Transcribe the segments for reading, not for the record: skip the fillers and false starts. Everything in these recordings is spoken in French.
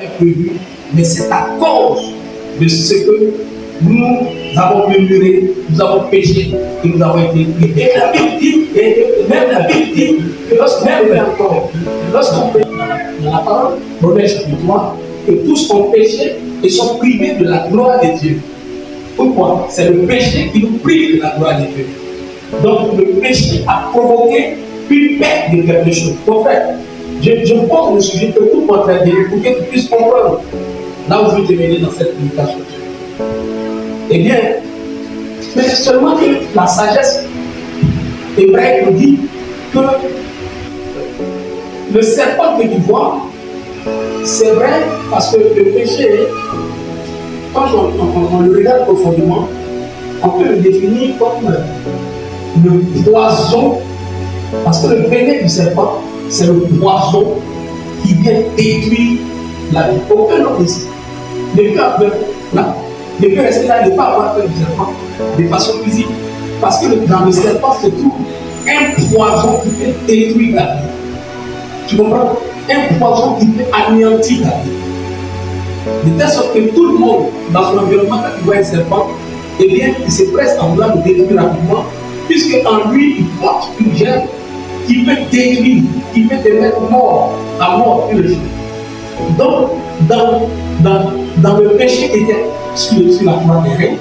est prévu, mais c'est à cause de ce que nous avons murmuré, nous avons péché et nous avons été pris. Et la Bible dit, et même la Bible dit, que lorsqu'on péché dans la parole, Romains chapitre 3, que tous ont péché et sont privés de la gloire de Dieu. Pourquoi? C'est le péché qui nous prive de la gloire de Dieu. Donc le péché a provoqué une perte de quelque chose. En fait, je pose le sujet que tout le monde est dire pour que tu puisses comprendre là où je vais te mener dans cette méditation. Eh bien, mais c'est seulement que la sagesse hébraïque nous dit que le serpent que tu vois, c'est vrai parce que le péché, quand on le regarde profondément, on peut le définir comme le poison, parce que le venin du serpent, c'est le poison qui vient détruire la vie. Aucun homme ici ne peut rester là et ne pas avoir peur du serpent de façon physique, parce que dans le serpent se trouve un poison qui peut détruire la vie. Tu comprends? Un poison qui peut anéantir la vie. De telle sorte que tout le monde, dans son environnement, quand il voit un serpent, eh bien, il se presse en vouloir le détruire rapidement, puisque en lui, il porte une gerbe qui peut détruire, qui peut te mettre à mort pure. Donc, dans le péché qui était sur la croix terrestre,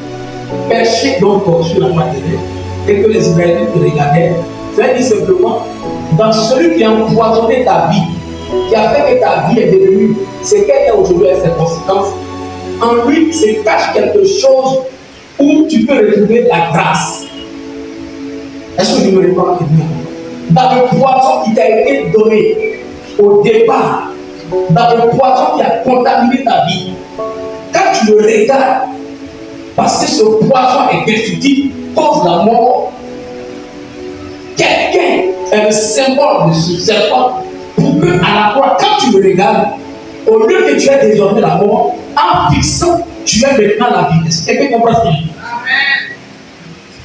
péché donc sur la croix terrestre, et que les Israélites regardaient, c'est dit simplement, dans celui qui a empoisonné ta vie, qui a fait que ta vie est devenue ce qu'elle est aujourd'hui à ses conséquences, en lui se cache quelque chose où tu peux retrouver la grâce. Est-ce que je me réponds bien? Dans le poison qui t'a été donné au départ, dans le poison qui a contaminé ta vie, quand tu le regardes, parce que ce poison est destructif, cause la mort, quelqu'un est le symbole de ce serpent pour que, à la croix, quand tu le regardes, au lieu que tu aies désormais la mort, en fixant, tu as maintenant la vie. Est-ce que quelqu'un comprend ce que je dis?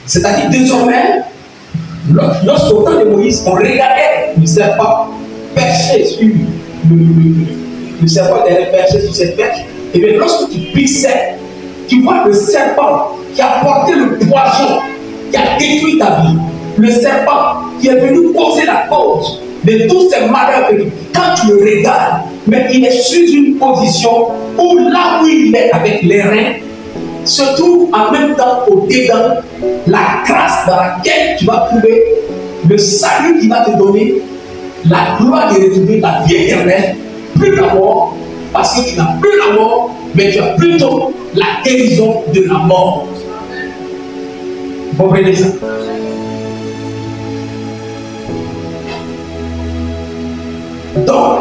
C'est-à-dire, désormais, lorsqu'au temps de Moïse, on regardait le serpent perché sur le serpent derrière perché sur cette perche, et bien lorsque tu pissais, tu vois le serpent qui a porté le poison, qui a détruit ta vie, le serpent qui est venu causer la cause de tous ces malheurs que quand tu le regardes, mais il est sur une position où là où il est avec les reins, se trouve en même temps au-dedans la grâce dans laquelle tu vas trouver le salut qui va te donner la gloire de retrouver la vie éternelle, plus la mort, parce que tu n'as plus la mort, mais tu as plutôt la guérison de la mort. Vous comprenez ça? Donc,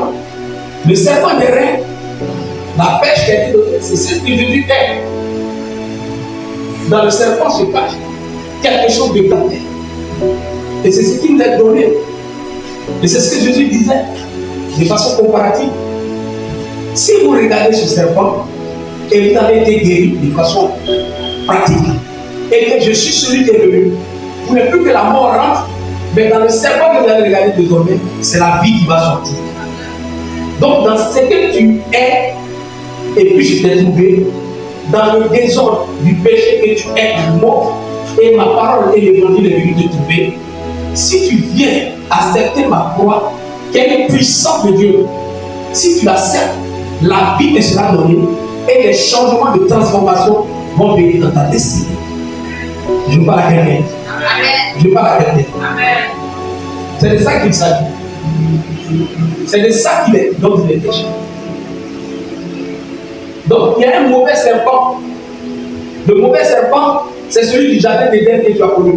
le serpent des reins, la pêche qui a été donnée, c'est ce que Jésus est. Dans le serpent se cache quelque chose de gardé. Et c'est ce qui nous est donné. Et c'est ce que Jésus disait de façon comparative. Si vous regardez ce serpent et vous avez été guéri de façon pratique, et que je suis celui qui est venu, vous n'êtes plus que la mort rentre, mais dans le serpent que vous allez regarder désormais, c'est la vie qui va sortir. Donc dans ce que tu es, et puis je t'ai trouvé, dans le désordre du péché que tu es mort, et ma parole et l'évangile est venu te trouver, si tu viens accepter ma croix, qu'elle est puissante de Dieu, si tu l'acceptes, la vie te sera donnée et les changements de transformation vont venir dans ta destinée. Je parle à quelqu'un. Je parle à quelqu'un. C'est de ça qu'il s'agit. C'est de ça dont il est question. Donc, il y a un mauvais serpent. Le mauvais serpent, c'est celui du jardin d'Éden que tu as connu.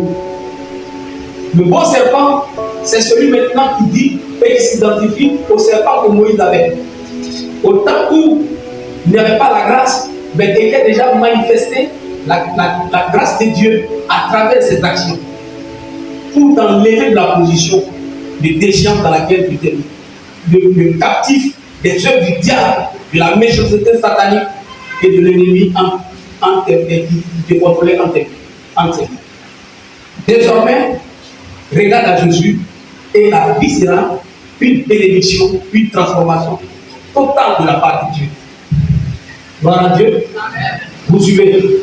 Le bon serpent, c'est celui maintenant qui dit et qui s'identifie au serpent que Moïse avait. Au temps où il n'y avait pas la grâce, mais il était déjà manifesté la grâce de Dieu à travers cette action pour t'enlever de la position de déchéance dans laquelle tu étais le captif des œuvres du diable, de la méchanceté satanique et de l'ennemi qui te contrôlait en tes mains. Désormais, regarde à Jésus et la vie sera une bénédiction, une transformation totale de la part de Dieu. Gloire à Dieu. Vous suivez.